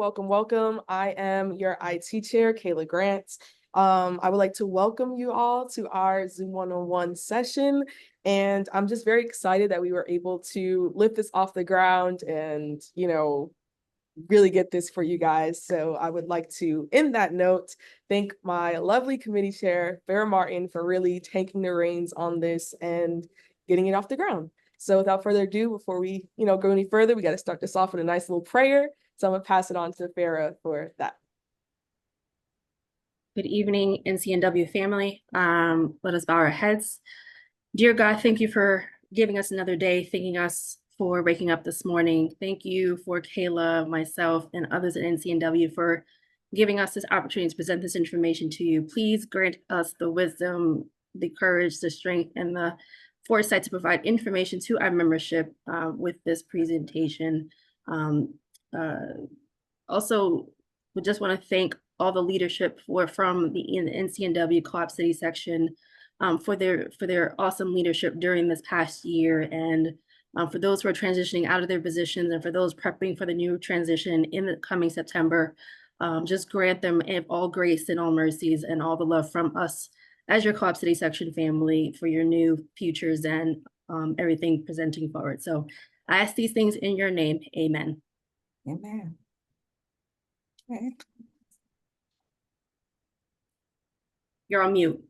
welcome, welcome. I am your IT chair, Kayla Grant. I would like to welcome you all to our Zoom 101 session. And I'm just very excited that we were able to lift this off the ground and, really get this for you guys. So I would like to, in that note, thank my lovely committee chair, Farrah Martin, for really taking the reins on this and getting it off the ground. So without further ado, before we, go any further, we got to start this off with a nice little prayer. So I'm gonna pass it on to Farrah for that. Good evening, NCNW family. Let us bow our heads. Dear God, thank you for giving us another day, thanking us for waking up this morning. Thank you for Kayla, myself, and others at NCNW for giving us this opportunity to present this information to you. Please grant us the wisdom, the courage, the strength, and the foresight to provide information to our membership with this presentation. Also, we just want to thank all the leadership from the NCNW Co-op City section for their awesome leadership during this past year, and for those who are transitioning out of their positions, and for those prepping for the new transition in the coming September. Just grant them all grace and all mercies and all the love from us as your Co-op City section family for your new futures and everything presenting forward. So I ask these things in your name. Amen. Amen. Okay. You're on mute.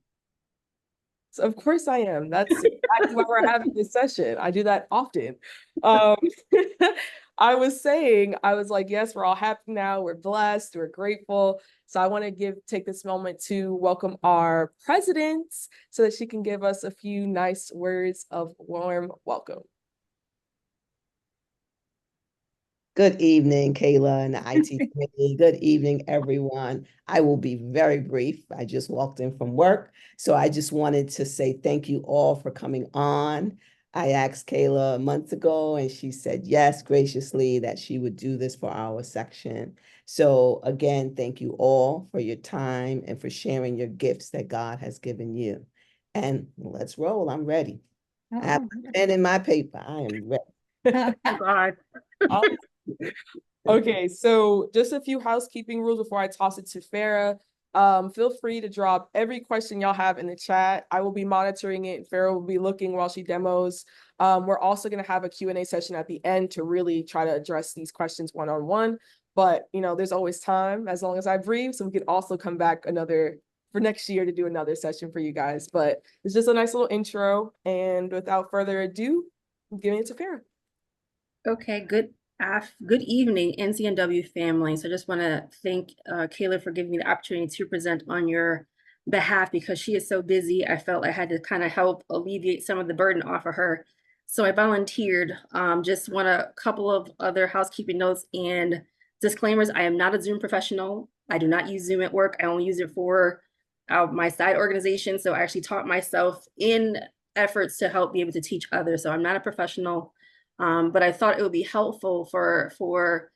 So of course I am. That's exactly why we're having this session. I do that often. I was like, yes, we're all happy now. We're blessed. We're grateful. So I want to take this moment to welcome our president so that she can give us a few nice words of warm welcome. Good evening, Kayla and the IT committee. Good evening, everyone. I will be very brief. I just walked in from work. So I just wanted to say thank you all for coming on. I asked Kayla a month ago and she said yes, graciously, that she would do this for our section. So again, thank you all for your time and for sharing your gifts that God has given you. And let's roll. I'm ready. I have a pen in my paper. I am ready. Oh, God. Okay, so just a few housekeeping rules before I toss it to Farrah. Feel free to drop every question y'all have in the chat. I will be monitoring it. Farrah will be looking while she demos. We're also going to have a Q&A session at the end to really try to address these questions one-on-one. But, there's always time as long as I breathe. So we could also come back for next year to do another session for you guys. But it's just a nice little intro. And without further ado, I'm giving it to Farrah. Okay, good evening, NCNW family. So I just want to thank Kayla for giving me the opportunity to present on your behalf because she is so busy. I felt I had to kind of help alleviate some of the burden off of her. So I volunteered. Just want a couple of other housekeeping notes and disclaimers. I am not a Zoom professional. I do not use Zoom at work. I only use it for my side organization. So I actually taught myself in efforts to help be able to teach others. So I'm not a professional. But I thought it would be helpful for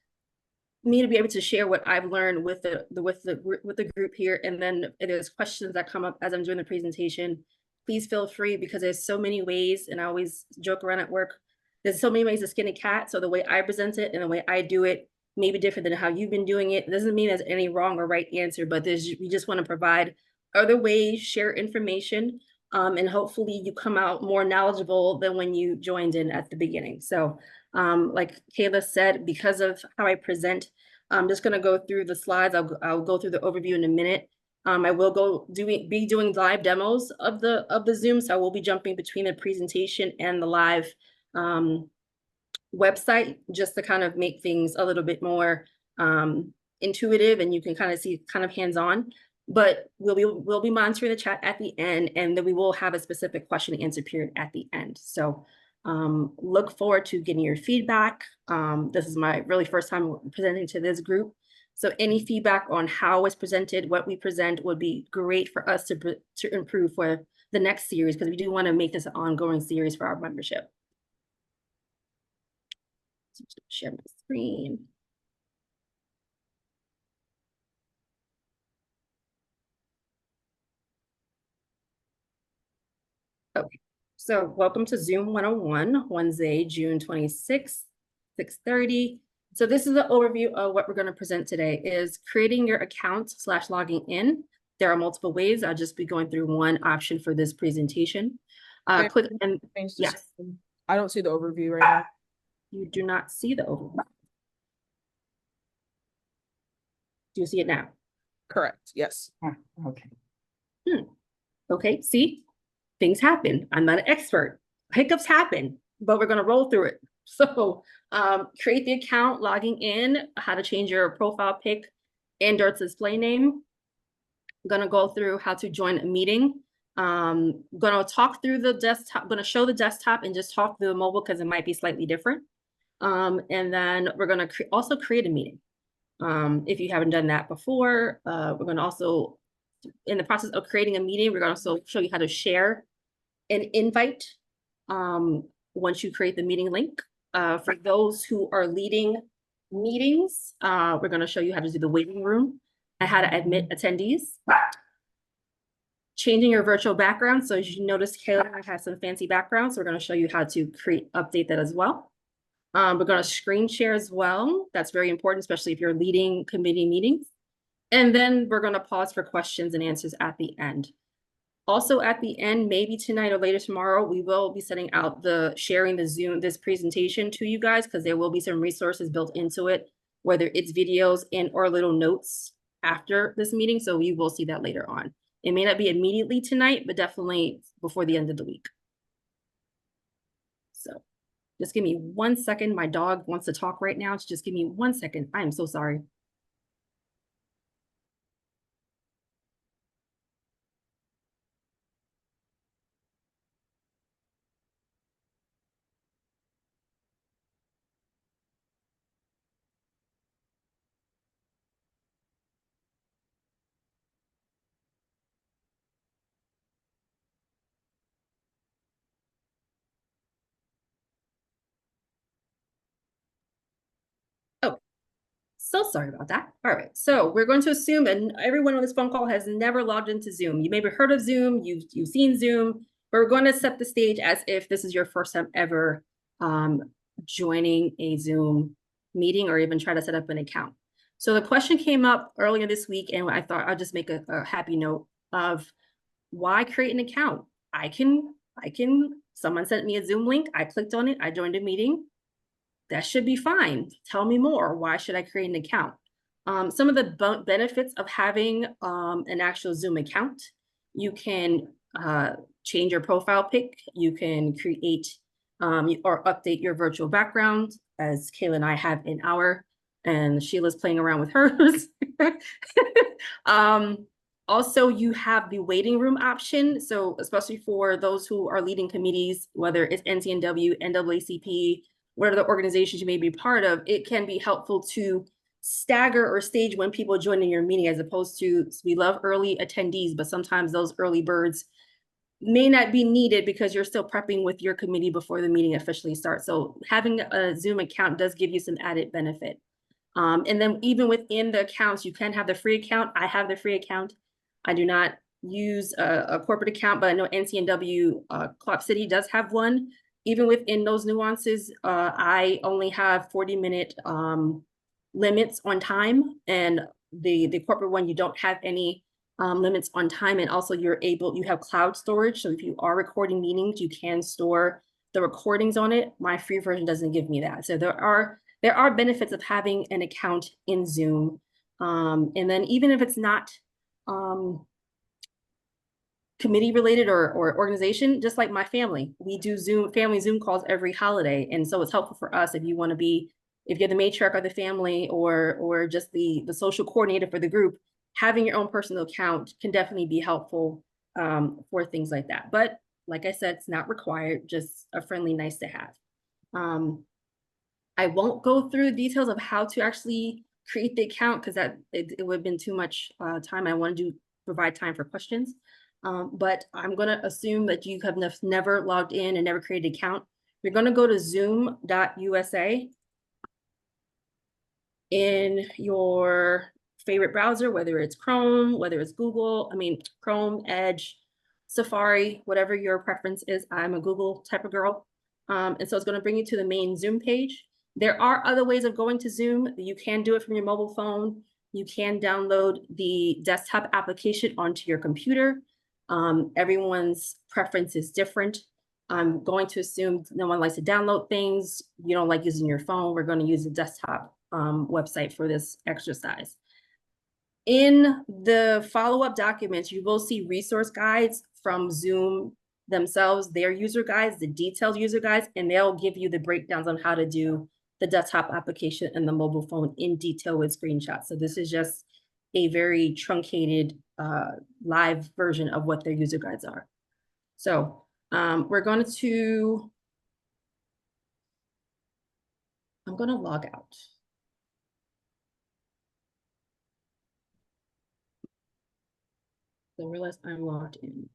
me to be able to share what I've learned with the group here. And then if there's questions that come up as I'm doing the presentation, please feel free because there's so many ways, and I always joke around at work, there's so many ways to skin a cat. So the way I present it and the way I do it may be different than how you've been doing it. It doesn't mean there's any wrong or right answer, but we just want to provide other ways, share information. And hopefully you come out more knowledgeable than when you joined in at the beginning. So like Kayla said, because of how I present, I'm just gonna go through the slides. I'll go through the overview in a minute. I will be doing live demos of the Zoom. So I will be jumping between the presentation and the live website just to kind of make things a little bit more intuitive and you can kind of see kind of hands-on. But we'll be monitoring the chat at the end, and then we will have a specific question and answer period at the end. So look forward to getting your feedback. This is my really first time presenting to this group. So any feedback on how it's presented, what we present would be great for us to improve for the next series, because we do want to make this an ongoing series for our membership. So share my screen. Okay, so welcome to Zoom 101, Wednesday, June 26th, 6:30. So this is the overview of what we're going to present today is creating your account / logging in. There are multiple ways. I'll just be going through one option for this presentation. Click and yes. I don't see the overview right now. You do not see the overview. Do you see it now? Correct. Yes. Okay. Okay. See, things happen. I'm not an expert. Hiccups happen, but we're going to roll through it. So create the account, logging in, how to change your profile pic and/or display name. I'm going to go through how to join a meeting. Going to talk through the desktop, going to show the desktop and just talk through the mobile because it might be slightly different. And then we're going to also create a meeting. If you haven't done that before, we're going to also, in the process of creating a meeting, we're going to also show you how to share an invite once you create the meeting link. For those who are leading meetings, we're going to show you how to do the waiting room and how to admit attendees. Changing your virtual background. So as you notice, Kayla has some fancy backgrounds. So we're going to show you how to update that as well. We're going to screen share as well. That's very important, especially if you're leading committee meetings. And then we're going to pause for questions and answers at the end. Also at the end, maybe tonight or later tomorrow, we will be sending out sharing the Zoom, this presentation to you guys, because there will be some resources built into it, whether it's videos and or little notes after this meeting. So you will see that later on. It may not be immediately tonight, but definitely before the end of the week. So just give me 1 second. My dog wants to talk right now. So just give me 1 second. I am so sorry. Oh, so sorry about that. All right, so we're going to assume that everyone on this phone call has never logged into Zoom. You may have heard of Zoom, you've seen Zoom, but we're going to set the stage as if this is your first time ever joining a Zoom meeting or even try to set up an account. So the question came up earlier this week, and I thought I'll just make a happy note of why create an account. Someone sent me a Zoom link, I clicked on it, I joined a meeting. That should be fine. Tell me more. Why should I create an account? Some of the benefits of having an actual Zoom account, you can change your profile pic. You can create or update your virtual background, as Kayla and I have in our, and Sheila's playing around with hers. Also, you have the waiting room option. So especially for those who are leading committees, whether it's NCNW, NAACP, whatever the organizations you may be part of, it can be helpful to stagger or stage when people join in your meeting, as opposed to, we love early attendees, but sometimes those early birds may not be needed because you're still prepping with your committee before the meeting officially starts. So having a Zoom account does give you some added benefit. And then even within the accounts, you can have the free account. I have the free account. I do not use a corporate account, but I know NCNW Clock City does have one. Even within those nuances, I only have 40-minute limits on time, and the corporate one, you don't have any limits on time. And also you have cloud storage. So if you are recording meetings, you can store the recordings on it. My free version doesn't give me that. So there are benefits of having an account in Zoom. And then even if it's not committee related or organization, just like my family, we do family Zoom calls every holiday. And so it's helpful for us if you're the matriarch of the family or just the social coordinator for the group, having your own personal account can definitely be helpful for things like that. But like I said, it's not required, just a friendly, nice to have. I won't go through details of how to actually create the account because it would have been too much time. I want to provide time for questions. But I'm going to assume that you have never logged in and never created an account. You're going to go to zoom.usa in your favorite browser, whether it's Chrome, whether it's Google, Chrome, Edge, Safari, whatever your preference is. I'm a Google type of girl. And so it's going to bring you to the main Zoom page. There are other ways of going to Zoom. You can do it from your mobile phone. You can download the desktop application onto your computer. Everyone's preference is different. I'm going to assume no one likes to download things. You don't like using your phone. We're going to use the desktop website for this exercise. In the follow-up documents, you will see resource guides from Zoom themselves, their user guides, the detailed user guides, and they'll give you the breakdowns on how to do the desktop application and the mobile phone in detail with screenshots. So this is just a very truncated live version of what their user guides are. So we're going to, I'm going to log out. So realize I'm logged in.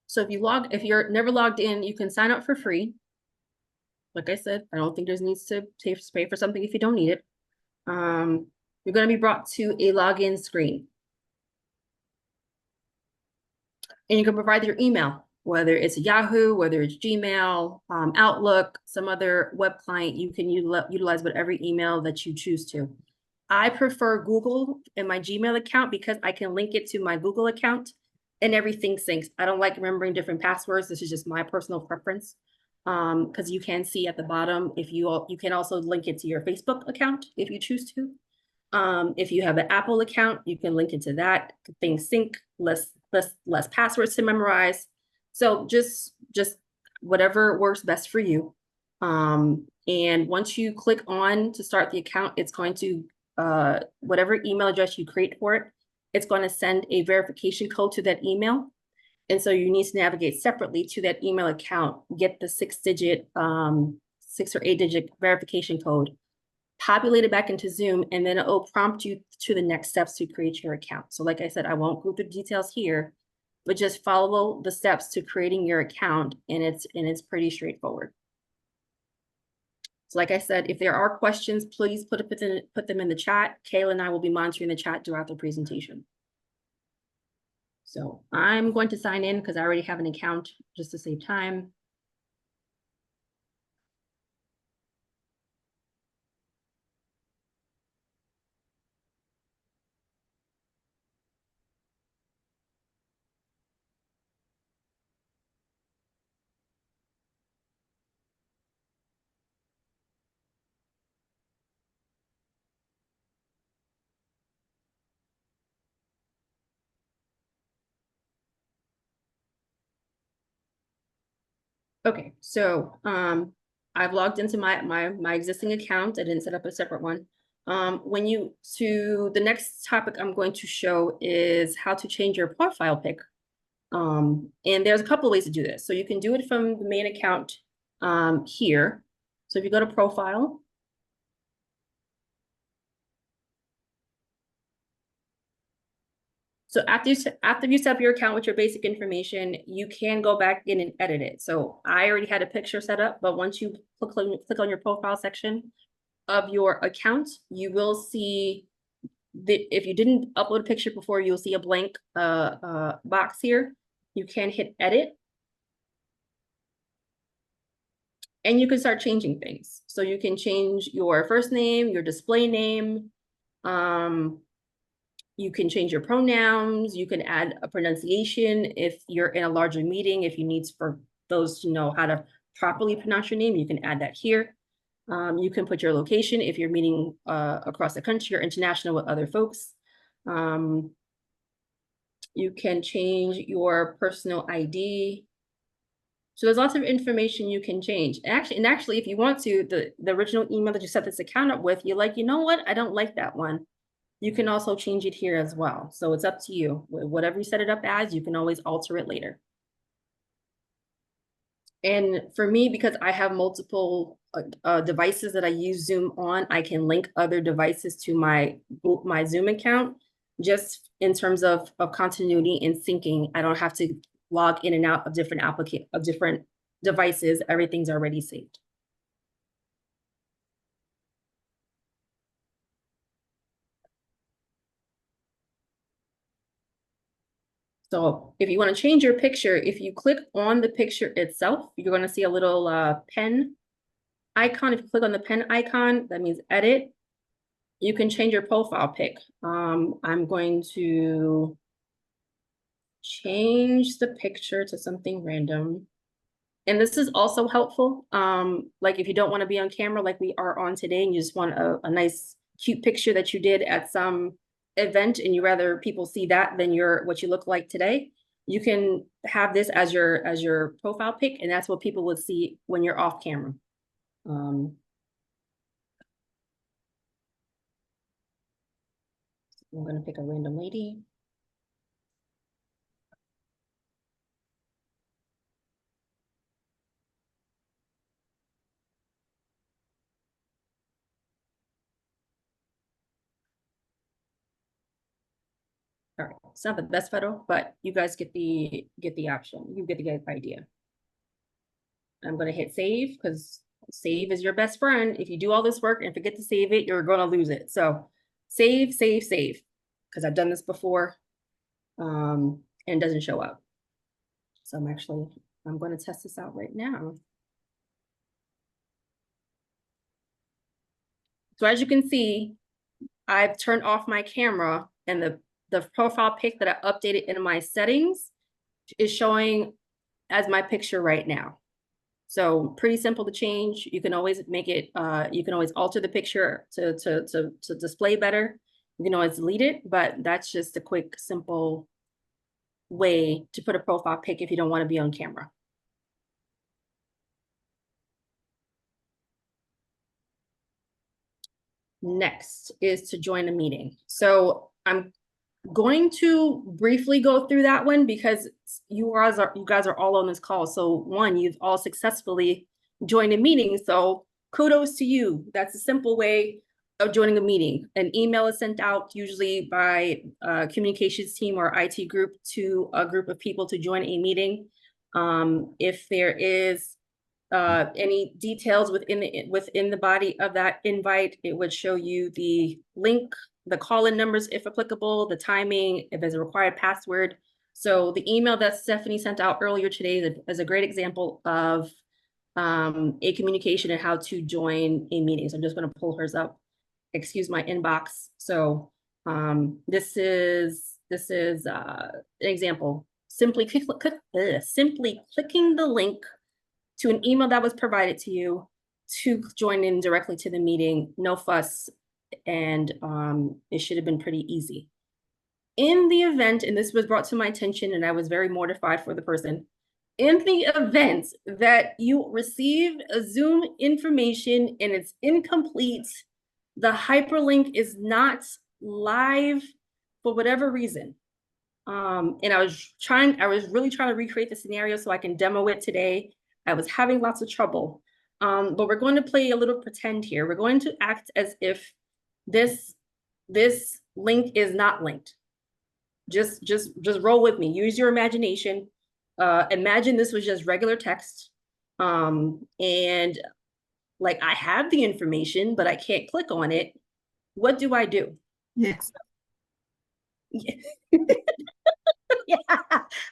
So if you're never logged in, you can sign up for free. Like I said, I don't think there's needs to pay for something if you don't need it. You're going to be brought to a login screen. And you can provide your email, whether it's Yahoo, whether it's Gmail, Outlook, some other web client. You can utilize whatever email that you choose to. I prefer Google in my Gmail account because I can link it to my Google account and everything syncs. I don't like remembering different passwords. This is just my personal preference. Because you can see at the bottom, if you can also link it to your Facebook account if you choose to. If you have an Apple account, you can link it to that. Things sync, less passwords to memorize. So just whatever works best for you. And once you click on to start the account, it's going to whatever email address you create for it, it's going to send a verification code to that email. And so you need to navigate separately to that email account, get the 6 or 8 digit verification code, populate it back into Zoom, and then it'll prompt you to the next steps to create your account. So like I said, I won't go through the details here, but just follow the steps to creating your account, and it's pretty straightforward. So like I said, if there are questions, please put them in the chat. Kayla and I will be monitoring the chat throughout the presentation. So I'm going to sign in because I already have an account just to save time. Okay, so I've logged into my existing account. I didn't set up a separate one. The next topic I'm going to show is how to change your profile pic. And there's a couple of ways to do this. So you can do it from the main account here. So if you go to profile, so after you set up your account with your basic information, you can go back in and edit it. So I already had a picture set up, but once you click on your profile section of your account, you will see that if you didn't upload a picture before, you'll see a blank box here. You can hit edit. And you can start changing things. So you can change your first name, your display name. You can change your pronouns. You can add a pronunciation if you're in a larger meeting. If you need for those to know how to properly pronounce your name, you can add that here. You can put your location if you're meeting across the country or international with other folks. You can change your personal ID. So there's lots of information you can change. Actually, if you want to, the original email that you set this account up with, you're like, you know what? I don't like that one. You can also change it here as well. So it's up to you. Whatever you set it up as, you can always alter it later. And for me, because I have multiple devices that I use Zoom on, I can link other devices to my Zoom account, just in terms of continuity and syncing. I don't have to log in and out of different devices. Everything's already saved. So if you want to change your picture, if you click on the picture itself, you're going to see a little pen icon. If you click on the pen icon, that means edit. You can change your profile pic. I'm going to change the picture to something random. And this is also helpful. Like if you don't want to be on camera like we are on today, and you just want a nice, cute picture that you did at some event, and you rather people see that than what you look like today, you can have this as your profile pic, and that's what people would see when you're off camera. I'm gonna pick a random lady. All right, it's not the best photo, but you guys get the option. You get the idea. I'm gonna hit save because save is your best friend. If you do all this work and forget to save it, you're gonna lose it. So save, save, save, because I've done this before, and it doesn't show up. So I'm gonna test this out right now. So as you can see, I've turned off my camera, and the profile pic that I updated in my settings is showing as my picture right now. So pretty simple to change. You can always make it, you can always alter the picture to display better. You can always delete it, but that's just a quick, simple way to put a profile pic if you don't want to be on camera. Next is to join a meeting. So I'm going to briefly go through that one because you guys are all on this call. So one, you've all successfully joined a meeting. So kudos to you. That's a simple way of joining a meeting. An email is sent out usually by a communications team or IT group to a group of people to join a meeting. If there is any details within the body of that invite, it would show you the link, the call-in numbers if applicable, the timing, if there's a required password. So the email that Stephanie sent out earlier today is a great example of a communication and how to join a meeting. So I'm just going to pull hers up. Excuse my inbox. So this is an example. Simply clicking the link to an email that was provided to you to join in directly to the meeting. No fuss, and it should have been pretty easy. In the event, and this was brought to my attention, and I was very mortified for the person, in the event that you receive a Zoom information and it's incomplete, the hyperlink is not live for whatever reason. And I was really trying to recreate the scenario so I can demo it today. I was having lots of trouble. But we're going to play a little pretend here. We're going to act as if this link is not linked. Just roll with me. Use your imagination. Imagine this was just regular text. And like I have the information, but I can't click on it. What do I do? Yes. Yeah,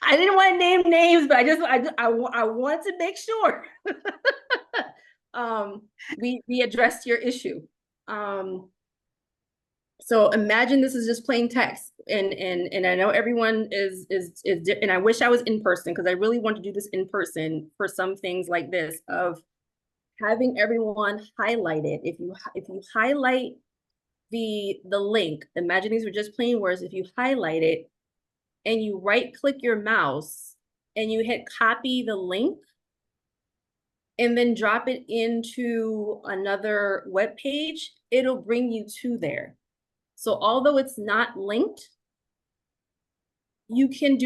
I didn't want to name names, but I wanted to make sure we addressed your issue. So imagine this is just plain text, and I know everyone is and I wish I was in person because I really want to do this in person for some things like this of having everyone highlighted. If you highlight the link, imagine these were just plain words. If you highlight it and you right click your mouse and you hit copy the link and then drop it into another web page, it'll bring you to there. So although it's not linked, you can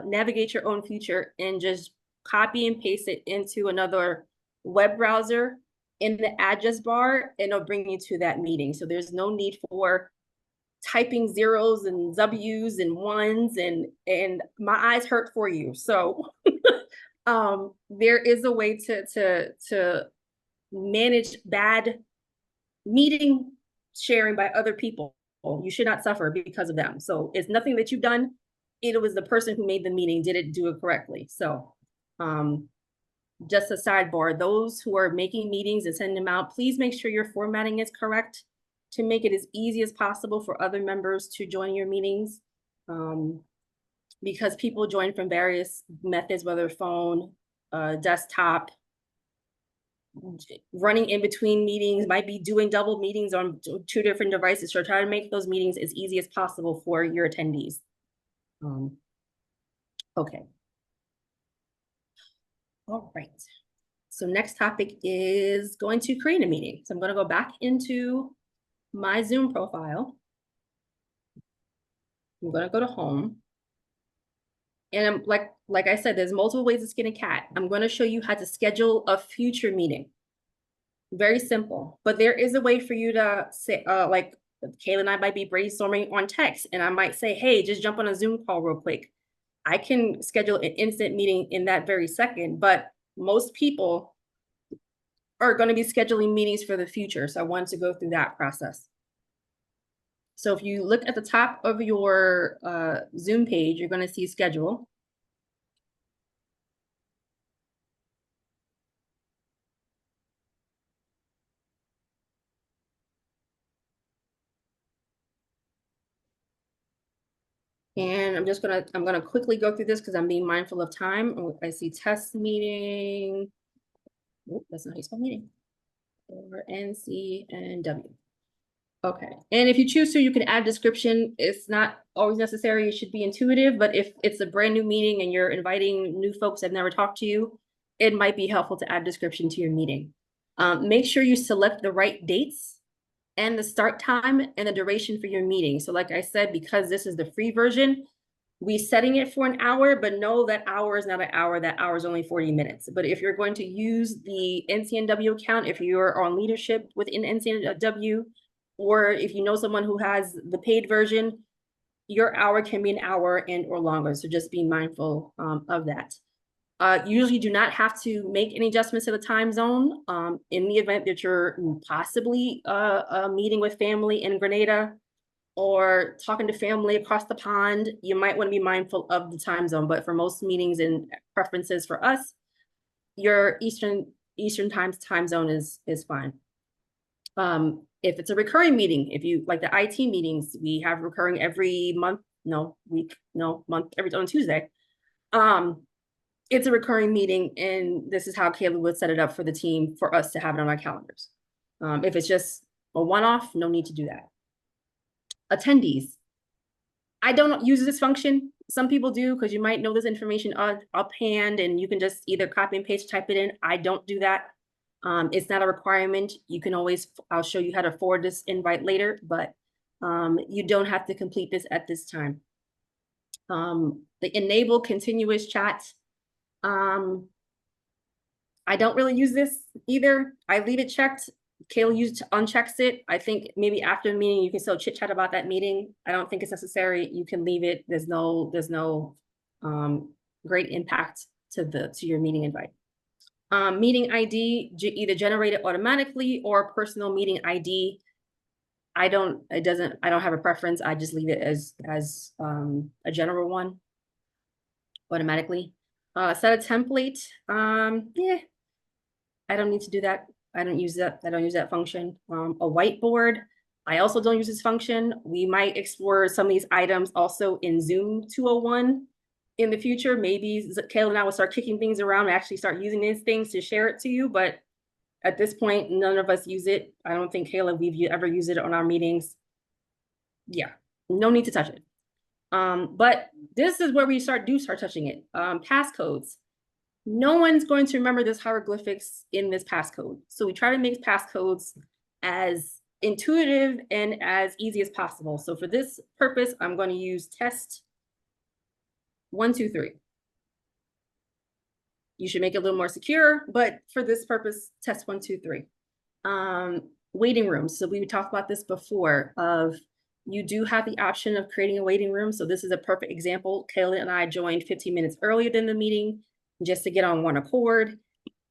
navigate your own future and just copy and paste it into another web browser in the address bar, and it'll bring you to that meeting. So there's no need for typing zeros and W's and ones, and my eyes hurt for you. So there is a way to manage bad meeting sharing by other people. You should not suffer because of them. So it's nothing that you've done. It was the person who made the meeting didn't do it correctly. So just a sidebar, those who are making meetings and sending them out, please make sure your formatting is correct to make it as easy as possible for other members to join your meetings. Because people join from various methods, whether phone, desktop, running in between meetings, might be doing double meetings on 2 different devices. So try to make those meetings as easy as possible for your attendees. Okay. All right. So next topic is going to create a meeting. So I'm going to go back into my Zoom profile. I'm going to go to home. And I'm like I said, there's multiple ways to skin a cat. I'm going to show you how to schedule a future meeting. Very simple, but there is a way for you to say, like Kayla and I might be brainstorming on text, and I might say, hey, just jump on a Zoom call real quick. I can schedule an instant meeting in that very second, but most people are going to be scheduling meetings for the future. So I wanted to go through that process. So if you look at the top of your Zoom page, you're going to see schedule. And I'm gonna quickly go through this because I'm being mindful of time. Oh, I see test meeting. Oh, that's not how you spell meeting. Or NCNW. Okay, and if you choose to, you can add description. It's not always necessary. It should be intuitive, but if it's a brand new meeting and you're inviting new folks that never talked to you, it might be helpful to add description to your meeting. Make sure you select the right dates and the start time and the duration for your meeting. So like I said, because this is the free version, we setting it for an hour, but know that hour is not an hour, that hour is only 40 minutes. But if you're going to use the NCNW account, if you're on leadership within NCNW, or if you know someone who has the paid version, your hour can be an hour and or longer. So just be mindful of that. Usually do not have to make any adjustments to the time zone. In the event that you're possibly meeting with family in Grenada or talking to family across the pond, you might want to be mindful of the time zone. But for most meetings and preferences for us, your Eastern time zone is fine. If it's a recurring meeting, if you like the IT meetings, we have recurring every month, month, every on Tuesday. It's a recurring meeting, and this is how Kayla would set it up for the team for us to have it on our calendars. If it's just a one-off, no need to do that. Attendees. I don't use this function. Some people do because you might know this information offhand and you can just either copy and paste, type it in. I don't do that. It's not a requirement. You can always, I'll show you how to forward this invite later, but you don't have to complete this at this time. The enable continuous chat. I don't really use this either. I leave it checked. Kayla unchecks it. I think maybe after the meeting, you can still chit chat about that meeting. I don't think it's necessary. You can leave it. There's no great impact to your meeting invite. Meeting ID, either generated automatically or personal meeting ID. I don't have a preference. I just leave it as a general one automatically. Set a template. Yeah, I don't need to do that. I don't use that function. A whiteboard. I also don't use this function. We might explore some of these items also in Zoom 201 in the future. Maybe Kayla and I will start kicking things around and actually start using these things to share it to you. But at this point, none of us use it. I don't think, Kayla, we've ever used it on our meetings. Yeah, no need to touch it. But this is where we start touching it. Passcodes. No one's going to remember this hieroglyphics in this passcode. So we try to make passcodes as intuitive and as easy as possible. So for this purpose, I'm going to use test 1, 2, 3. You should make it a little more secure, but for this purpose, test 1, 2, 3. Waiting rooms. So we talked about this before of you do have the option of creating a waiting room. So this is a perfect example. Kayla and I joined 15 minutes earlier than the meeting just to get on one accord.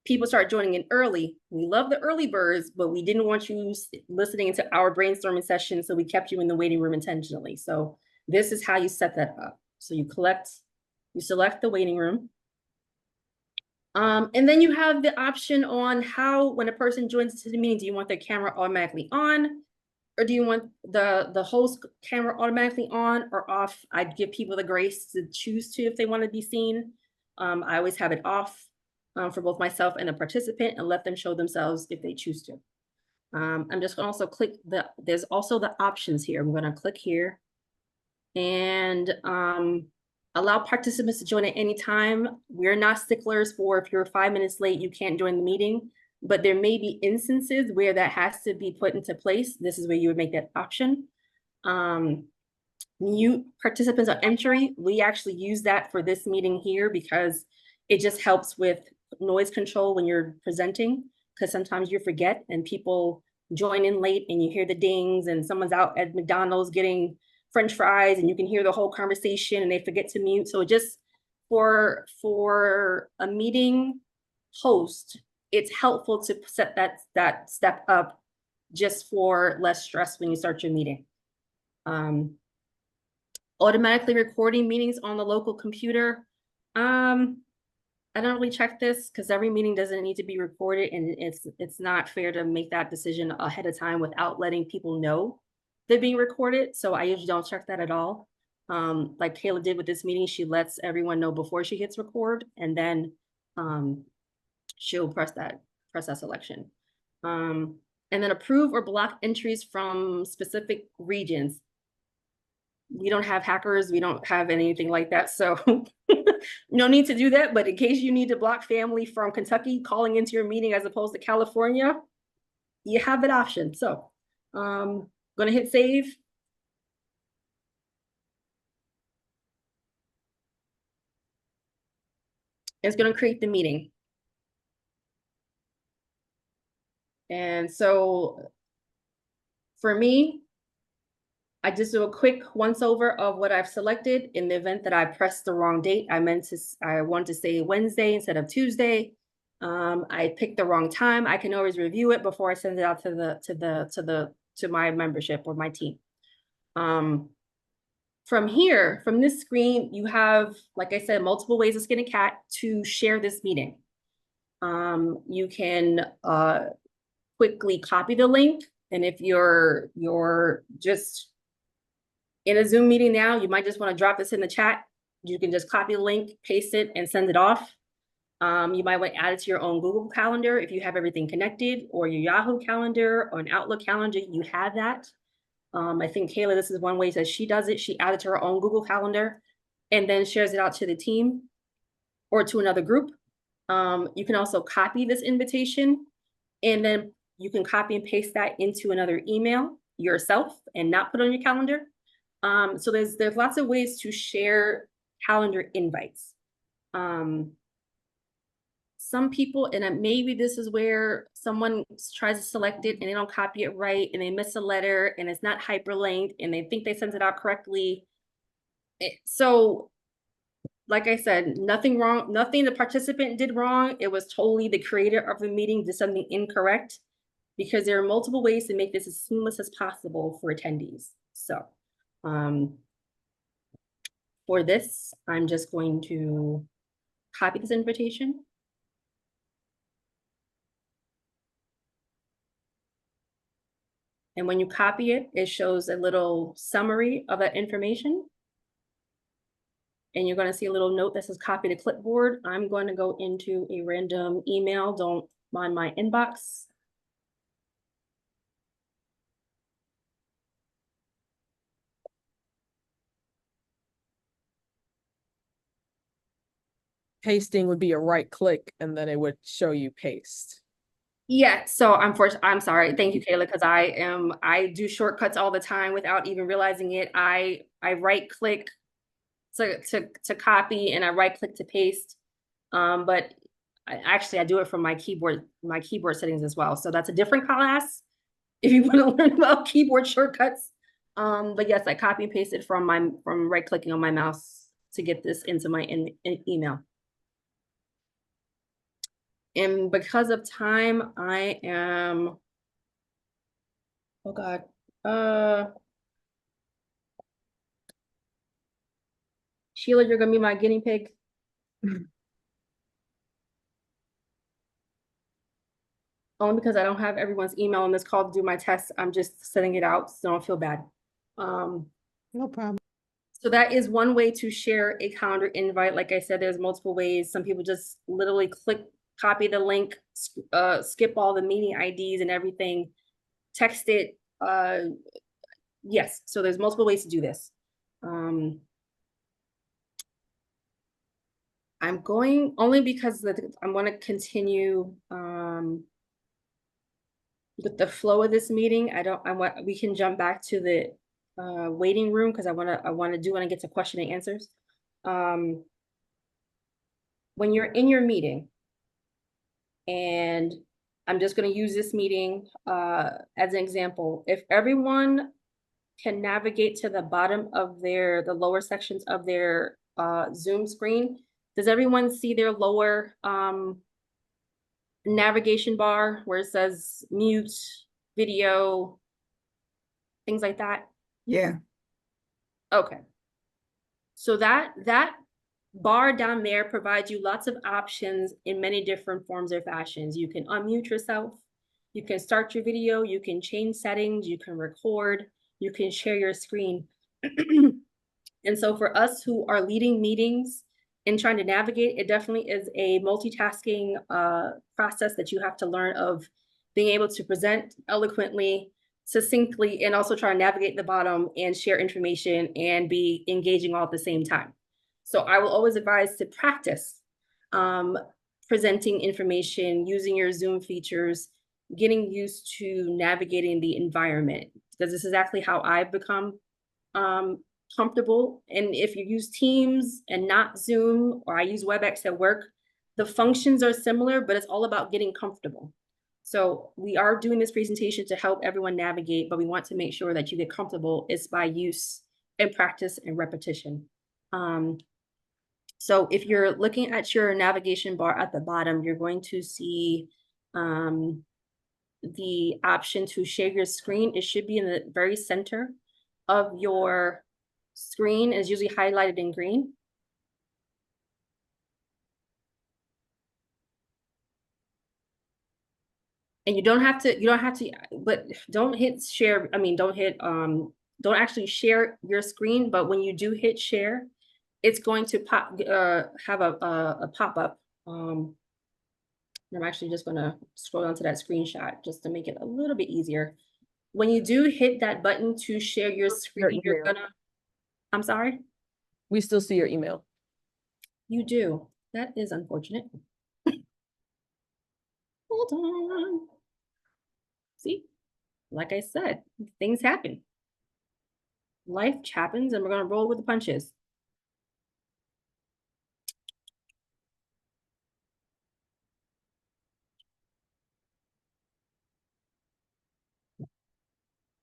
people start joining in early. We love the early birds, but we didn't want you listening to our brainstorming session, so we kept you in the waiting room intentionally. So this is how you set that up. So you select the waiting room. And then you have the option on how, when a person joins the meeting, do you want their camera automatically on? Or do you want the host camera automatically on or off? I'd give people the grace to choose to if they want to be seen. I always have it off for both myself and the participant and let them show themselves if they choose to. I'm just going to also click there's also the options here. I'm going to click here and allow participants to join at any time. We're not sticklers for if you're 5 minutes late, you can't join the meeting. But there may be instances where that has to be put into place. This is where you would make that option. Mute participants on entry. We actually use that for this meeting here because it just helps with noise control when you're presenting, because sometimes you forget and people join in late and you hear the dings and someone's out at McDonald's getting French fries and you can hear the whole conversation and they forget to mute. So just for a meeting host, it's helpful to set that step up just for less stress when you start your meeting. Automatically recording meetings on the local computer. I don't really check this because every meeting doesn't need to be recorded, and it's not fair to make that decision ahead of time without letting people know they're being recorded. So I usually don't check that at all. Like Kayla did with this meeting, she lets everyone know before she hits record, and then she'll press that selection. And then approve or block entries from specific regions. We don't have hackers, we don't have anything like that, so no need to do that. But in case you need to block family from Kentucky calling into your meeting as opposed to California, you have that option. So gonna hit save. It's gonna create the meeting. And so for me, I just do a quick once over of what I've selected. In the event that I pressed the wrong date, I wanted to say Wednesday instead of Tuesday. I picked the wrong time. I can always review it before I send it out to my membership or my team. From here, from this screen, you have, like I said, multiple ways to skin a cat to share this meeting. You can quickly copy the link, and if you're just in a Zoom meeting now, you might just want to drop this in the chat. You can just copy the link, paste it, and send it off. You might want to add it to your own Google Calendar if you have everything connected, or your Yahoo Calendar or an Outlook calendar, you have that. I think Kayla, this is one way that she does it. She added to her own Google Calendar and then shares it out to the team or to another group. You can also copy this invitation, and then you can copy and paste that into another email yourself and not put on your calendar. So there's lots of ways to share calendar invites. Some people, and maybe this is where someone tries to select it and they don't copy it right and they miss a letter and it's not hyperlinked and they think they sent it out correctly. So like I said, nothing wrong, nothing the participant did wrong. It was totally the creator of the meeting did something incorrect, because there are multiple ways to make this as seamless as possible for attendees. So for this, I'm just going to copy this invitation. And when you copy it, it shows a little summary of that information. And you're going to see a little note that says copy to clipboard. I'm going to go into a random email. Don't mind my inbox. Pasting would be a right click and then it would show you paste. Yeah, so I'm sorry. Thank you, Kayla, because I do shortcuts all the time without even realizing it. I right click to copy and I right click to paste. But I do it from my keyboard settings as well. So that's a different class if you want to learn about keyboard shortcuts. But yes, I copy and paste it from right clicking on my mouse to get this into my email. And because of time, I am, oh God, Sheila, you're gonna be my guinea pig. Only because I don't have everyone's email on this call to do my test. I'm just sending it out, so don't feel bad. No problem. So that is one way to share a calendar invite. Like I said, there's multiple ways. Some people just literally click, copy the link, skip all the meeting IDs and everything, text it. Yes, so there's multiple ways to do this. I'm going only because I'm going to continue with the flow of this meeting. We can jump back to the waiting room because I want to get to question and answers. When you're in your meeting, and I'm just going to use this meeting as an example. If everyone can navigate to the bottom of the lower sections of their Zoom screen, does everyone see their lower navigation bar where it says mute, video, things like that? Yeah. Okay. So that bar down there provides you lots of options in many different forms or fashions. You can unmute yourself, you can start your video, you can change settings, you can record, you can share your screen. And so for us who are leading meetings and trying to navigate, it definitely is a multitasking process that you have to learn of being able to present eloquently, succinctly, and also try to navigate the bottom and share information and be engaging all at the same time. So I will always advise to practice presenting information, using your Zoom features, getting used to navigating the environment, because this is exactly how I've become comfortable. And if you use Teams and not Zoom, or I use WebEx at work, the functions are similar, but it's all about getting comfortable. So we are doing this presentation to help everyone navigate, but we want to make sure that you get comfortable. It's by use and practice and repetition. So if you're looking at your navigation bar at the bottom, you're going to see the option to share your screen. It should be in the very center of your screen, is usually highlighted in green. And you don't have to, but don't hit share. I mean, don't actually share your screen, but when you do hit share, it's going to have a pop-up. I'm actually just gonna scroll down to that screenshot just to make it a little bit easier. When you do hit that button to share your screen, you're gonna, I'm sorry? We still see your email. You do. That is unfortunate. Hold on. See, like I said, things happen. Life happens and we're gonna roll with the punches.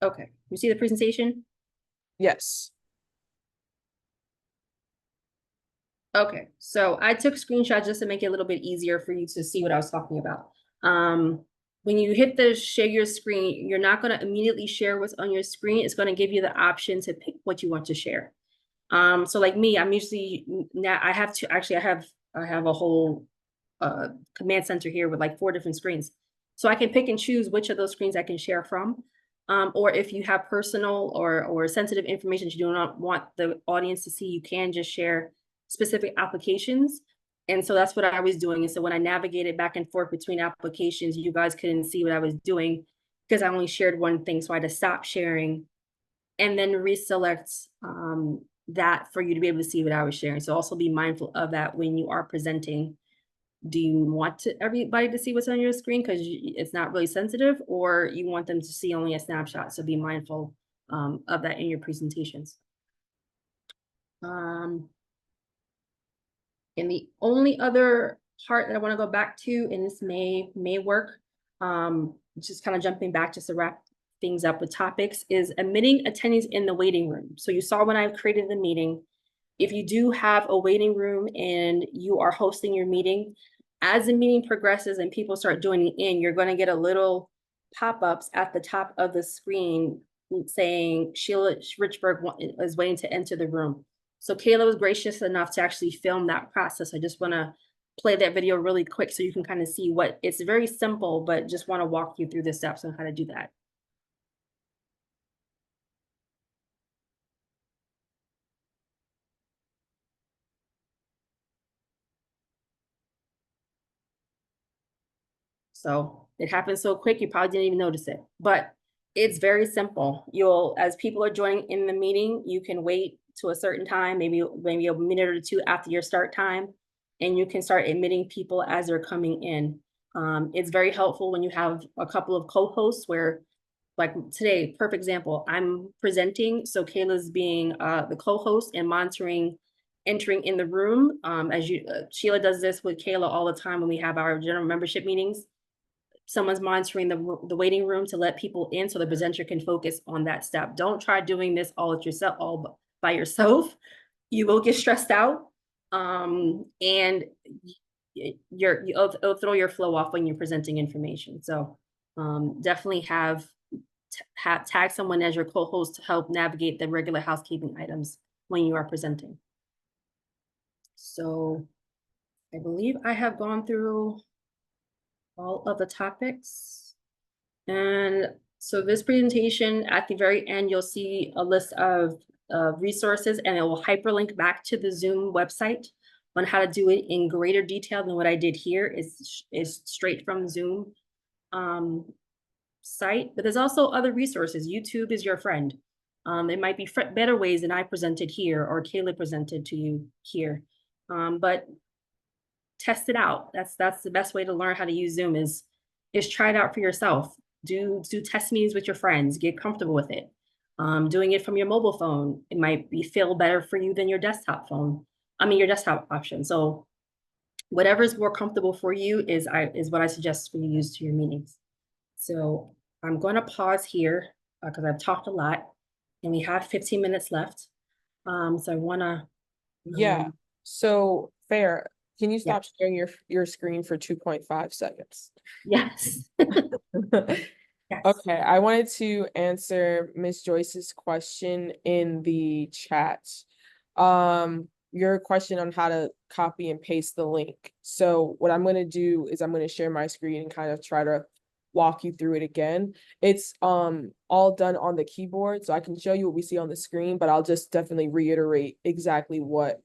Okay, you see the presentation? Yes. Okay, so I took screenshots just to make it a little bit easier for you to see what I was talking about. When you hit the share your screen, you're not going to immediately share what's on your screen. It's going to give you the option to pick what you want to share. So like me, I'm usually now I have a whole command center here with like 4 different screens. So I can pick and choose which of those screens I can share from. Or if you have personal or sensitive information you do not want the audience to see, you can just share specific applications. And so that's what I was doing. And so when I navigated back and forth between applications, you guys couldn't see what I was doing because I only shared one thing. So I had to stop sharing and then reselect that for you to be able to see what I was sharing. So also be mindful of that when you are presenting. Do you want everybody to see what's on your screen because it's not really sensitive, or you want them to see only a snapshot? So be mindful of that in your presentations. And the only other part that I want to go back to, and this may work, just kind of jumping back just to wrap things up with topics, is admitting attendees in the waiting room. So you saw when I created the meeting, if you do have a waiting room and you are hosting your meeting, As the meeting progresses and people start joining in, you're going to get a little pop-ups at the top of the screen saying Sheila Richburg is waiting to enter the room. So Kayla was gracious enough to actually film that process. I just want to play that video really quick so you can kind of see what it's very simple, but just want to walk you through the steps on how to do that. So it happens so quick, you probably didn't even notice it, but it's very simple. As people are joining in the meeting, you can wait to a certain time, maybe a minute or two after your start time, and you can start admitting people as they're coming in. It's very helpful when you have a couple of co-hosts where, like today, perfect example, I'm presenting, so Kayla's being the co-host and monitoring entering in the room. Sheila does this with Kayla all the time when we have our general membership meetings. Someone's monitoring the waiting room to let people in so the presenter can focus on that step. Don't try doing this all by yourself. You will get stressed out. And you'll throw your flow off when you're presenting information. So definitely tag someone as your co-host to help navigate the regular housekeeping items when you are presenting. So I believe I have gone through all of the topics. And so this presentation, at the very end, you'll see a list of resources, and it will hyperlink back to the Zoom website on how to do it in greater detail than what I did here. Is straight from Zoom site. But there's also other resources. YouTube is your friend. There might be better ways than I presented here or Kayla presented to you here. But test it out. That's the best way to learn how to use Zoom is try it out for yourself. Do test meetings with your friends. Get comfortable with it. Doing it from your mobile phone, it might feel better for you than your desktop phone. Your desktop option. So whatever is more comfortable for you is what I suggest for you to use to your meetings. So I'm going to pause here because I've talked a lot and we have 15 minutes left. So I want to. Yeah. So fair. Can you stop Yeah. sharing your screen for 2.5 seconds? Yes. Yes. Okay, I wanted to answer Miss Joyce's question in the chat. Your question on how to copy and paste the link. So what I'm going to do is I'm going to share my screen and kind of try to walk you through it again. It's all done on the keyboard, so I can show you what we see on the screen, but I'll just definitely reiterate exactly what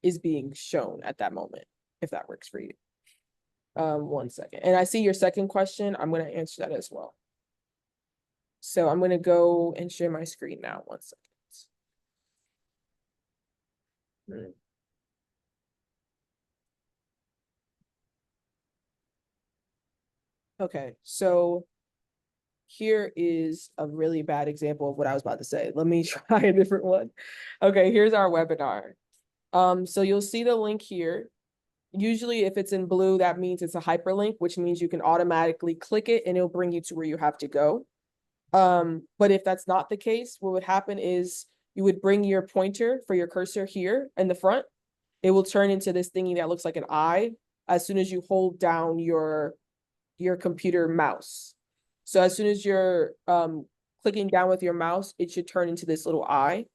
is being shown at that moment, if that works for you. 1 second. And I see your second question. I'm going to answer that as well. So I'm going to go and share my screen now. 1 second. Okay, so here is a really bad example of what I was about to say. Let me try a different one. Okay, here's our webinar. So you'll see the link here. Usually if it's in blue, that means it's a hyperlink, which means you can automatically click it and it'll bring you to where you have to go. But if that's not the case, what would happen is you would bring your pointer for your cursor here in the front. It will turn into this thingy that looks like an eye as soon as you hold down your computer mouse. So as soon as you're clicking down with your mouse, it should turn into this little eye.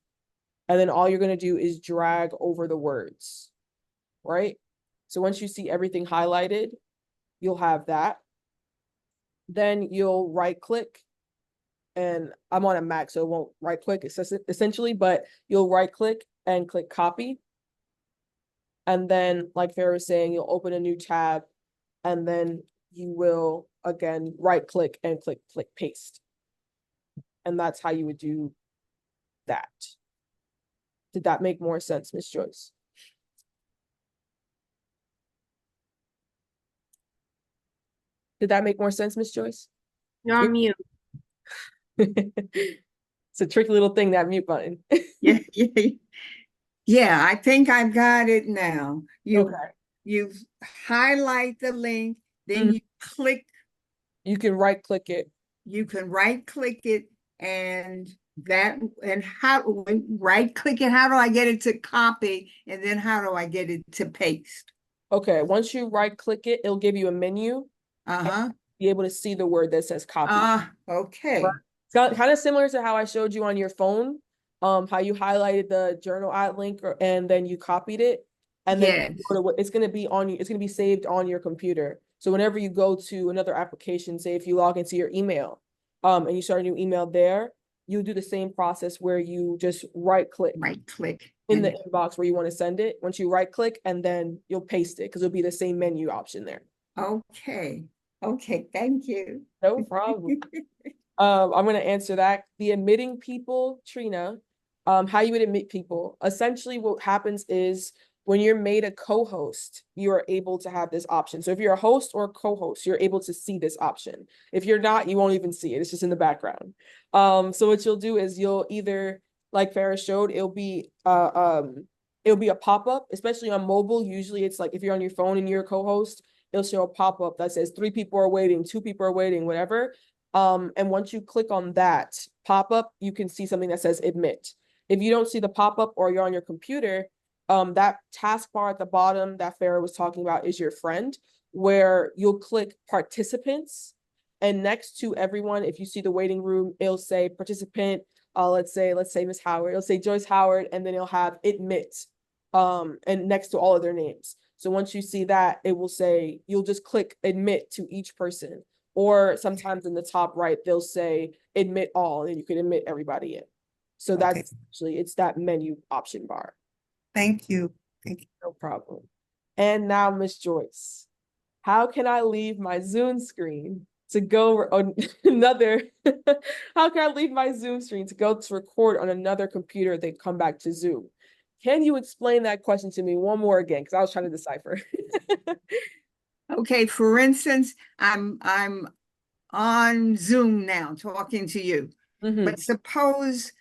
And then all you're going to do is drag over the words, right? So once you see everything highlighted, you'll have that. Then you'll right click, and I'm on a Mac, so it won't right click essentially, but you'll right click and click copy. And then, like Farrah was saying, you'll open a new tab, and then you will again right click and click paste. And that's how you would do that. Did that make more sense, Miss Joyce? Did that make more sense, Miss Joyce? You're on mute. It's a tricky little thing, that mute button. Yeah, yeah, I think I've got it now. Okay. You highlight the link, then you click. You can right click it. You can right click it, and when right click it, how do I get it to copy? And then how do I get it to paste? Okay, once you right click it, it'll give you a menu and Uh-huh. be able to see the word that says copy. Right. Okay. It's kind of similar to how I showed you on your phone, how you highlighted the journal ad link and then you copied it, and then Yes. it's going to be on you. It's going to be saved on your computer. So whenever you go to another application, say if you log into your email, and you start a new email there, you do the same process where you just right click Right click. in the And inbox where you want to send it. Once you right click, and then you'll paste it because it'll be the same menu option there. okay. Okay, thank you. No problem. I'm going to answer that. The admitting people, Trina, how you would admit people. Essentially, what happens is when you're made a co-host, you are able to have this option. So if you're a host or a co-host, you're able to see this option. If you're not, you won't even see it. It's just in the background. So what you'll do is you'll either, like Farah showed, it'll be a pop-up, especially on mobile. Usually it's like if you're on your phone and you're a co-host, it'll show a pop-up that says 3 people are waiting, 2 people are waiting, whatever. And once you click on that pop-up, you can see something that says admit. If you don't see the pop-up or you're on your computer, that taskbar at the bottom that Farah was talking about is your friend, where you'll click participants. And next to everyone, if you see the waiting room, it'll say participant, let's say Miss Howard, it'll say Joyce Howard, and then it'll have admit, and next to all of their names. So once you see that, it will say, you'll just click admit to each person. Or sometimes in the top right, they'll say admit all, and you can admit everybody in. So Okay. that's actually, it's that menu option bar. Thank you. Thank you. No problem. And now, Miss Joyce, how can I leave my Zoom screen to go on another, how can I leave my Zoom screen to go to record on another computer, then come back to Zoom? Can you explain that question to me one more again? Because I was trying to decipher. Okay, for instance, I'm on Zoom now talking to you. Mhm. But suppose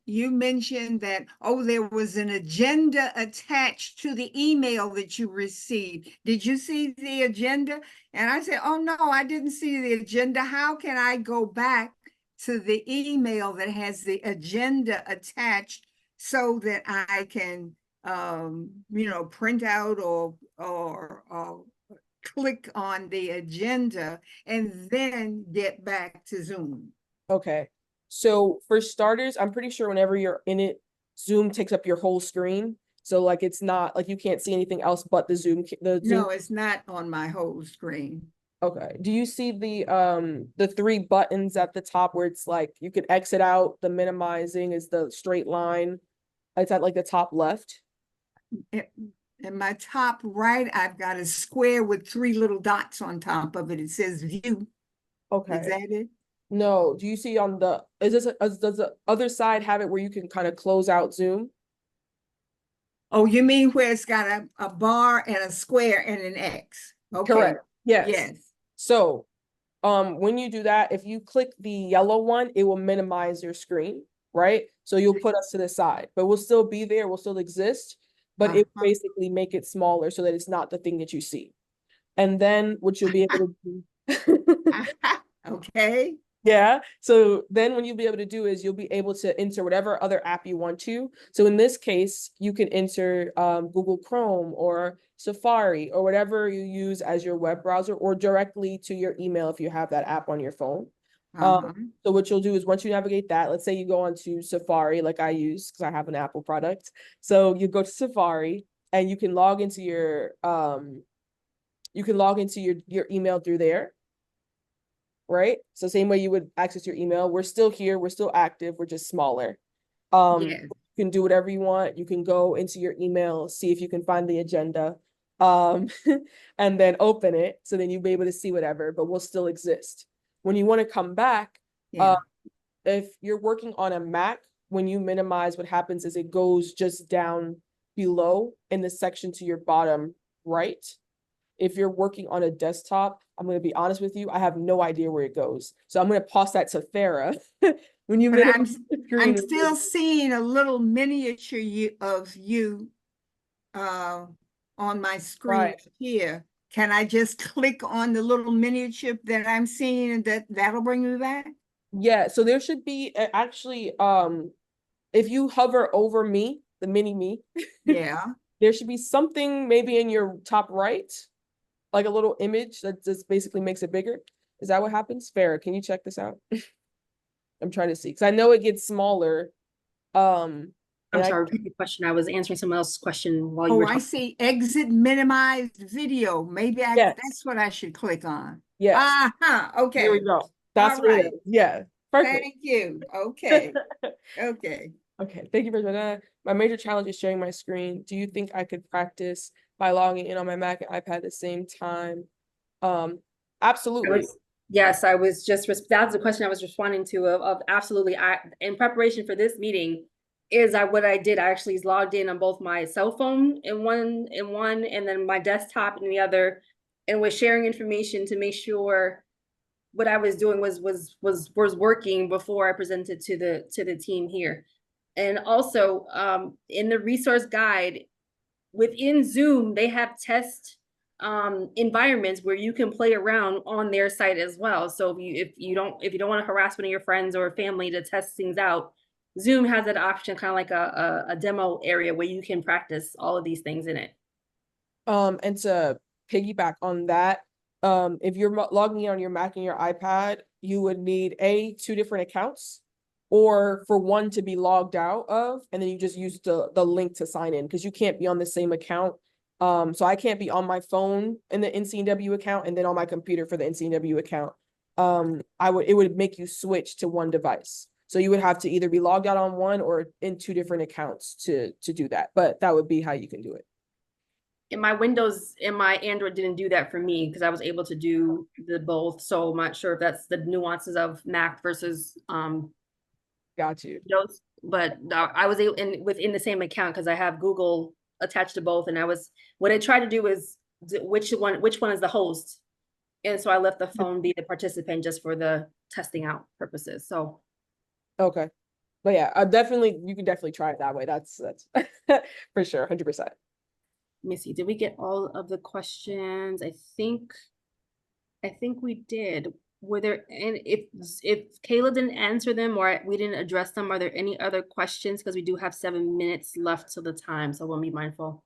you mentioned that, oh, there was an agenda attached to the email that you received. Did you see the agenda? And I said, oh no, I didn't see the agenda. How can I go back to the email that has the agenda attached so that I can print out or click on the agenda and then get back to Zoom? Okay. So for starters, I'm pretty sure whenever you're in it, Zoom takes up your whole screen. So like it's not like you can't see anything else but the Zoom. No, it's not on my whole screen. Okay. Do you see the 3 buttons at the top where it's like you can exit out, the minimizing is the straight line. It's at like the top left. In my top right, I've got a square with 3 little dots on top of it. It says view. Okay. Is that it? No. Do you see on the, does the other side have it where you can kind of close out Zoom? Oh, you mean where it's got a bar and a square and an X? Okay. Correct. Yes. Yes. So when you do that, if you click the yellow one, it will minimize your screen, right? So you'll put us to the side, but we'll still be there, we'll still exist, but it will basically make it smaller so that it's not the thing that you see. And then what you'll be able to do. Okay. Yeah. So then what you'll be able to do is you'll be able to enter whatever other app you want to. So in this case, you can enter Google Chrome or Safari or whatever you use as your web browser, or directly to your email if you have that app on your phone. So what you'll do is once you navigate that, let's say you go onto Safari like I use because I have an Apple product. So you go to Safari and you can log into your your email through there. Right? So same way you would access your email. We're still here, we're still active, we're just smaller. Yes. You can do whatever you want. You can go into your email, see if you can find the agenda, and then open it. So then you'll be able to see whatever, but we'll still exist. When you want to come back, Yeah. if you're working on a Mac, when you minimize, what happens is it goes just down below in the section to your bottom right. If you're working on a desktop, I'm going to be honest with you, I have no idea where it goes. So I'm going to pass that to Farah. When you But minimize the screen, I'm still seeing a little miniature of you on my screen right. here. Can I just click on the little miniature that I'm seeing and that'll bring me back? Yeah, so there should be actually if you hover over me, the mini me, Yeah. there should be something maybe in your top right, like a little image that just basically makes it bigger. Is that what happens? Farrah, can you check this out? I'm trying to see, because I know it gets smaller. I'm And sorry, repeat the question. I was answering someone else's question while you Oh, were I talking. see exit minimized video. Maybe yes, that's what I should click on. yes, there we Okay. go. That's All what it right. is. Yeah, perfect. Thank you. Okay. Okay. Okay, thank you for that. My major challenge is sharing my screen. Do you think I could practice by logging in on my Mac and iPad at the same time? Absolutely. Yes, I was just, that's the question I was responding to of absolutely. In preparation for this meeting, what I did, I actually logged in on both my cell phone in one, and then my desktop in the other, and was sharing information to make sure what I was doing was working before I presented to the team here. And also, in the resource guide within Zoom, they have test environments where you can play around on their site as well. So if you don't want to harass one of your friends or family to test things out, Zoom has that option, kind of like a demo area where you can practice all of these things in it. And to piggyback on that, if you're logging in on your Mac and your iPad, you would need two different accounts, or for one to be logged out of, and then you just use the link to sign in, because you can't be on the same account. So I can't be on my phone in the NCNW account and then on my computer for the NCNW account. It would make you switch to one device. So you would have to either be logged out on one or in two different accounts to do that. But that would be how you can do it. In my Windows and my Android didn't do that for me because I was able to do the both. So I'm not sure if that's the nuances of Mac versus Got you. Windows. But I was able within the same account because I have Google attached to both, and what I tried to do is which one is the host, and so I left the phone be the participant just for the testing out purposes. So okay, but yeah, you can definitely try it that way. That's for sure, 100%. let me see. Did we get all of the questions? I think we did. Were there, and if Kayla didn't answer them or we didn't address them, are there any other questions? Because we do have 7 minutes left to the time, so we'll be mindful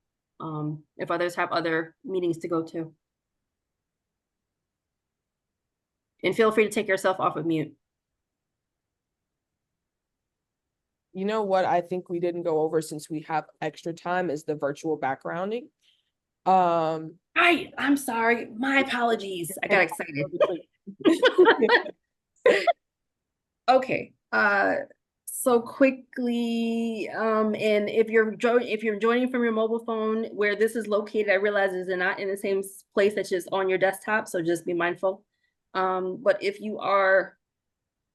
if others have other meetings to go to. And feel free to take yourself off of mute. You know what I think we didn't go over, since we have extra time, is the virtual backgrounding. I'm sorry, my apologies. I got excited. Okay. So quickly, and if you're joining from your mobile phone, where this is located, I realize it's not in the same place that's just on your desktop, so just be mindful. But if you are,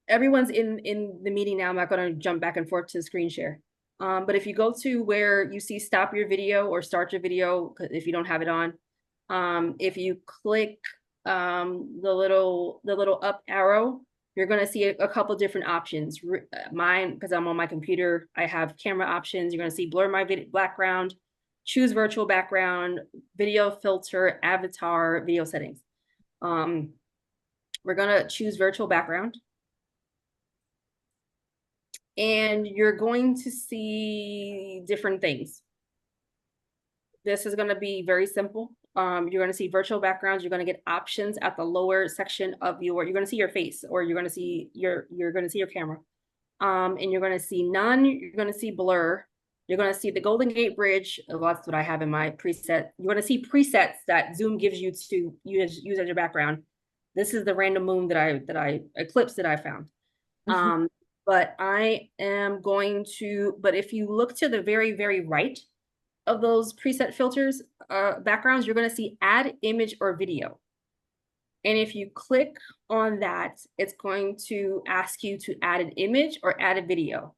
everyone's in the meeting now. I'm not going to jump back and forth to the screen share. But if you go to where you see stop your video or start your video, if you don't have it on, if you click the little up arrow, you're going to see a couple different options. Mine, because I'm on my computer, I have camera options. You're going to see blur my background, choose virtual background, video filter, avatar, video settings. We're going to choose virtual background. And you're going to see different things. This is going to be very simple. You're going to see virtual backgrounds. You're going to get options at the lower section of you're going to see your face, or you're going to see your camera. And you're going to see none. You're going to see blur. You're going to see the Golden Gate Bridge. Oh, that's what I have in my preset. You're going to see presets that Zoom gives you to use as your background. This is the random moon eclipse that I found. But I am going to, but if you look to the very, very right of those preset filters, backgrounds, you're going to see add image or video. And if you click on that, it's going to ask you to add an image or add a video.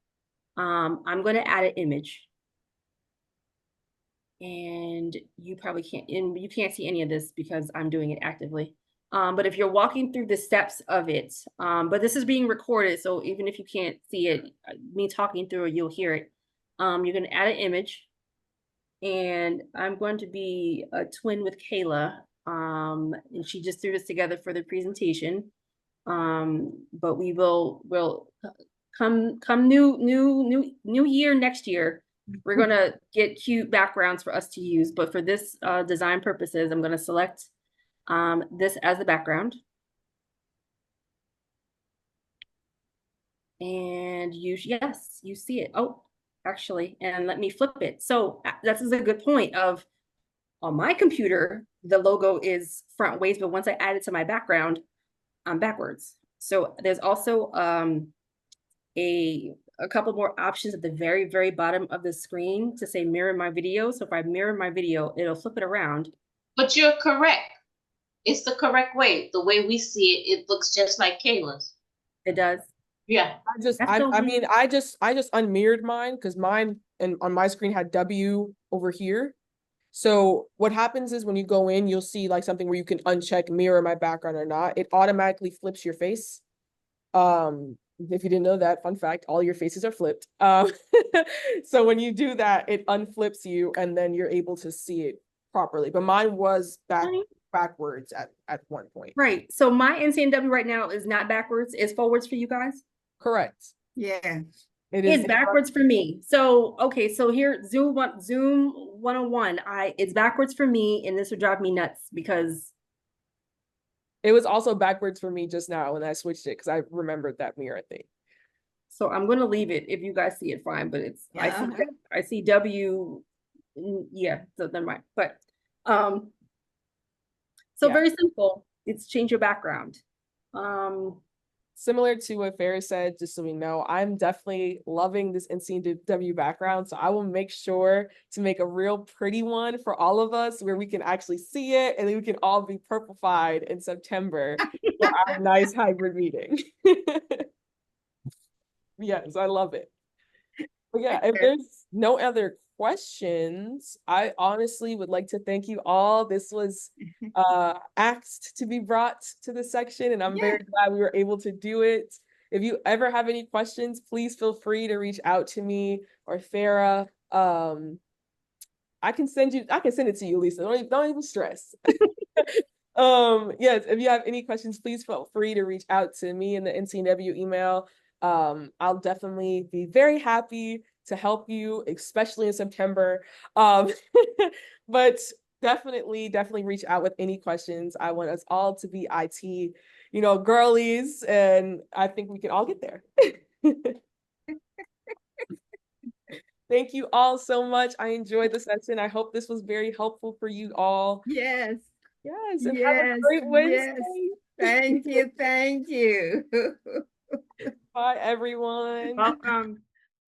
I'm going to add an image. And you probably can't, and you can't see any of this because I'm doing it actively. But if you're walking through the steps of it, but this is being recorded, so even if you can't see it, me talking through it, you'll hear it. You're going to add an image, and I'm going to be a twin with Kayla, and she just threw this together for the presentation. But we'll come new year next year. We're gonna get cute backgrounds for us to use, but for this design purposes, I'm gonna select this as the background. And yes, you see it. Oh, actually, and let me flip it. So this is a good point of on my computer, the logo is front ways, but once I add it to my background, I'm backwards. So there's also a couple more options at the very, very bottom of the screen to say mirror my video. So if I mirror my video, it'll flip it around. But you're correct. It's the correct way. The way we see it, it looks just like Kayla's. It does. Yeah. I mean, I just unmirrored mine because mine and on my screen had W over here. So what happens is when you go in, you'll see like something where you can uncheck mirror my background or not. It automatically flips your face. If you didn't know that, fun fact, all your faces are flipped. So when you do that, it unflips you and then you're able to see it properly. But mine was backwards at one point. Right. So my NCNW right now is not backwards, it's forwards for you guys. Correct. Yeah. It's backwards for me. So okay, so here Zoom 101, it's backwards for me, and this would drive me nuts because it was also backwards for me just now when I switched it because I remembered that mirror thing. So I'm gonna leave it if you guys see it fine, but it's I see W, yeah, so never mind. But so very simple. It's change your background. Similar to what Ferris said, just so we know, I'm definitely loving this NCNW background. So I will make sure to make a real pretty one for all of us where we can actually see it and then we can all be purplified in September for our nice hybrid meeting. Yes, I love it. But yeah, if there's no other questions, I honestly would like to thank you all. This was asked to be brought to the section, and I'm very glad we were able to do it. If you ever have any questions, please feel free to reach out to me or Farah. I can send it to you, Lisa. Don't even stress. Yes, if you have any questions, please feel free to reach out to me in the NCNW email. I'll definitely be very happy to help you, especially in September. But definitely reach out with any questions. I want us all to be IT, girlies, and I think we can all get there. Thank you all so much. I enjoyed the session. I hope this was very helpful for you all. Yes. Yes, and have a great Wednesday. Yes. Thank you. Bye, everyone. Welcome.